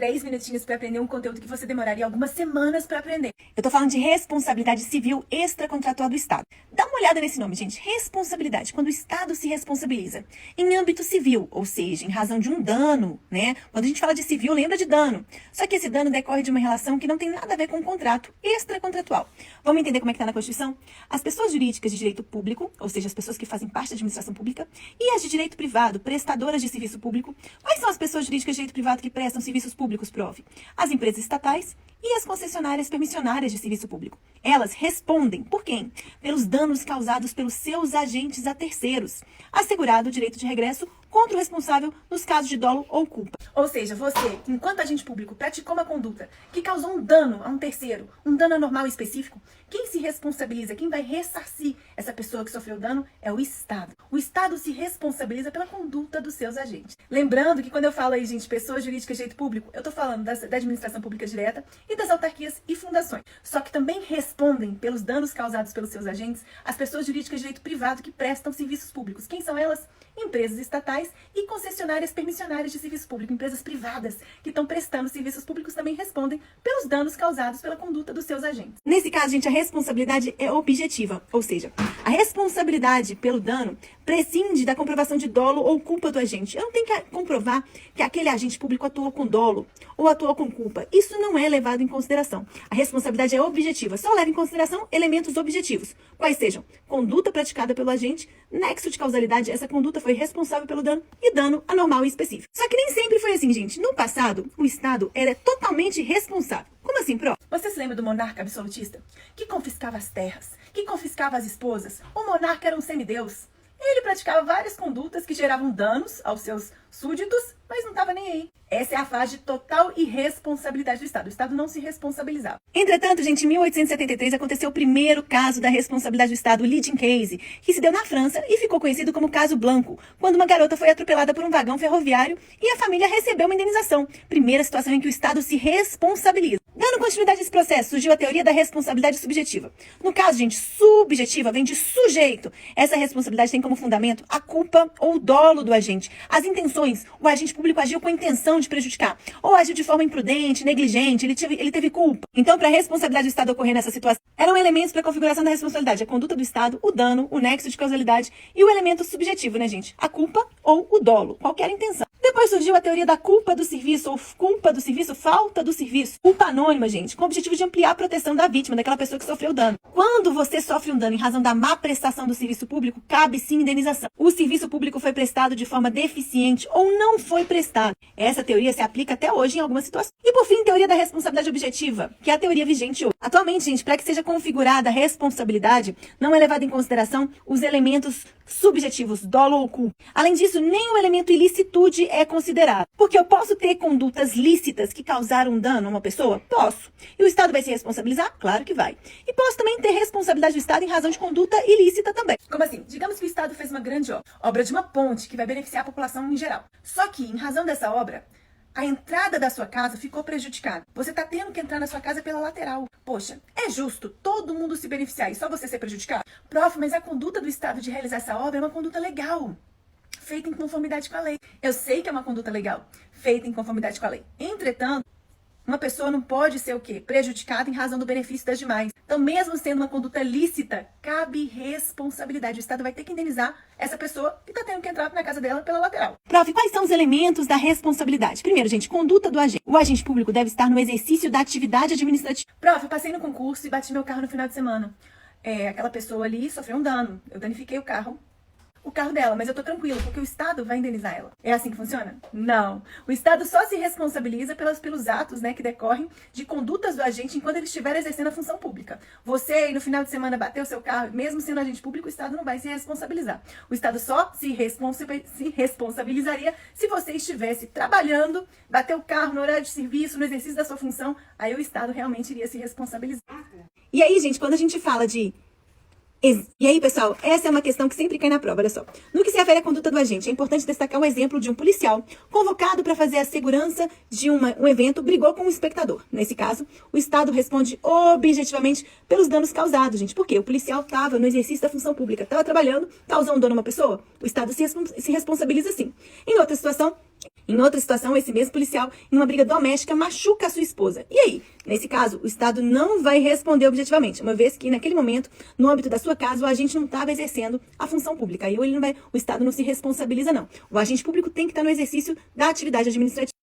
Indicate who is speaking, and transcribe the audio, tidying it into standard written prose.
Speaker 1: 3 minutinhos para aprender um conteúdo que você demoraria algumas semanas para aprender. Eu tô falando de responsabilidade civil extracontratual do Estado. Dá uma olhada nesse nome, gente. Responsabilidade. Quando o Estado se responsabiliza em âmbito civil, ou seja, em razão de um dano, né? Quando a gente fala de civil, lembra de dano. Só que esse dano decorre de uma relação que não tem nada a ver com um contrato extracontratual. Vamos entender como é que está na Constituição? As pessoas jurídicas de direito público, ou seja, as pessoas que fazem parte da administração pública, e as de direito privado, prestadoras de serviço público. Quais são as pessoas jurídicas de direito privado que prestam serviços públicos, prof? As empresas estatais e as concessionárias permissionárias de serviço público. Elas respondem por quem? Pelos danos causados pelos seus agentes a terceiros, assegurado o direito de regresso contra o responsável nos casos de dolo ou culpa. Ou seja, você, enquanto agente público, praticou uma conduta que causou um dano a um terceiro, um dano anormal específico, quem se responsabiliza, quem vai ressarcir essa pessoa que sofreu dano é o Estado. O Estado se responsabiliza pela conduta dos seus agentes. Lembrando que quando eu falo aí, gente, pessoas jurídicas de direito público, eu tô falando da administração pública direta e das autarquias e fundações. Só que também respondem pelos danos causados pelos seus agentes as pessoas jurídicas de direito privado que prestam serviços públicos. Quem são elas? Empresas estatais e concessionárias permissionárias de serviço público. Empresas privadas que estão prestando serviços públicos também respondem pelos danos causados pela conduta dos seus agentes. Nesse caso, gente, a responsabilidade é objetiva, ou seja, a responsabilidade pelo dano prescinde da comprovação de dolo ou culpa do agente. Eu não tenho que comprovar que aquele agente público atuou com dolo ou atuou com culpa. Isso não é levado em consideração. A responsabilidade é objetiva, só leva em consideração elementos objetivos, quais sejam conduta praticada pelo agente, nexo de causalidade, essa conduta foi responsável pelo dano e dano anormal e específico. Só que nem sempre foi assim, gente. No passado, o Estado era totalmente responsável. Como assim, pró? Você se lembra do monarca absolutista? Que confiscava as terras, que confiscava as esposas? O monarca era um semideus. Ele praticava várias condutas que geravam danos aos seus súditos, mas não estava nem aí. Essa é a fase de total irresponsabilidade do Estado. O Estado não se responsabilizava. Entretanto, gente, em 1873 aconteceu o primeiro caso da responsabilidade do Estado, o leading case, que se deu na França e ficou conhecido como caso Blanco, quando uma garota foi atropelada por um vagão ferroviário e a família recebeu uma indenização. Primeira situação em que o Estado se responsabiliza. Dando continuidade a esse processo, surgiu a teoria da responsabilidade subjetiva. No caso, gente, subjetiva vem de sujeito. Essa responsabilidade tem como fundamento a culpa ou o dolo do agente. As intenções, o agente público agiu com a intenção de prejudicar, ou agiu de forma imprudente, negligente, ele teve culpa. Então, para a responsabilidade do Estado ocorrer nessa situação, eram elementos para a configuração da responsabilidade: a conduta do Estado, o dano, o nexo de causalidade e o elemento subjetivo, né, gente? A culpa ou o dolo, qualquer intenção. Depois surgiu a teoria da culpa do serviço, ou culpa do serviço, falta do serviço. Culpa anônima, gente, com o objetivo de ampliar a proteção da vítima, daquela pessoa que sofreu dano. Quando você sofre um dano em razão da má prestação do serviço público, cabe sim indenização. O serviço público foi prestado de forma deficiente ou não foi prestado. Essa teoria se aplica até hoje em algumas situações. E por fim, teoria da responsabilidade objetiva, que é a teoria vigente hoje. Atualmente, gente, para que seja configurada a responsabilidade, não é levado em consideração os elementos subjetivos, dolo ou culpa. Além disso, nem o elemento ilicitude é considerado. Porque eu posso ter condutas lícitas que causaram dano a uma pessoa? Posso. E o Estado vai se responsabilizar? Claro que vai. E posso também ter responsabilidade do Estado em razão de conduta ilícita também. Como assim? Digamos que o Estado fez uma grande obra de uma ponte que vai beneficiar a população em geral. Só que, em razão dessa obra, a entrada da sua casa ficou prejudicada. Você está tendo que entrar na sua casa pela lateral. Poxa, é justo todo mundo se beneficiar e só você ser prejudicado? Prof, mas a conduta do Estado de realizar essa obra é uma conduta legal, feita em conformidade com a lei. Eu sei que é uma conduta legal, feita em conformidade com a lei. Entretanto, uma pessoa não pode ser o quê? Prejudicada em razão do benefício das demais. Então, mesmo sendo uma conduta lícita, cabe responsabilidade. O Estado vai ter que indenizar essa pessoa que está tendo que entrar na casa dela pela lateral. Prof, quais são os elementos da responsabilidade? Primeiro, gente, conduta do agente. O agente público deve estar no exercício da atividade administrativa. Prof, eu passei no concurso e bati meu carro no final de semana. Aquela pessoa ali sofreu um dano. Eu danifiquei o carro dela, mas eu tô tranquila, porque o Estado vai indenizar ela. É assim que funciona? Não. O Estado só se responsabiliza pelos atos, né, que decorrem de condutas do agente enquanto ele estiver exercendo a função pública. Você aí no final de semana bateu seu carro, mesmo sendo agente público, o Estado não vai se responsabilizar. O Estado só se responsabilizaria se você estivesse trabalhando, bateu o carro no horário de serviço, no exercício da sua função, aí o Estado realmente iria se responsabilizar. E aí, gente, quando a gente fala de... E aí, pessoal, essa é uma questão que sempre cai na prova, olha só. No que se refere à conduta do agente, é importante destacar o exemplo de um policial convocado para fazer a segurança de um evento, brigou com um espectador. Nesse caso, o Estado responde objetivamente pelos danos causados, gente. Por quê? O policial estava no exercício da função pública, estava trabalhando, causou um dano a uma pessoa, o Estado se responsabiliza sim. Em outra situação, Em outra situação, esse mesmo policial, em uma briga doméstica, machuca a sua esposa. E aí? Nesse caso, o Estado não vai responder objetivamente, uma vez que, naquele momento, no âmbito da sua casa, o agente não estava exercendo a função pública. Aí o Estado não se responsabiliza, não. O agente público tem que estar no exercício da atividade administrativa.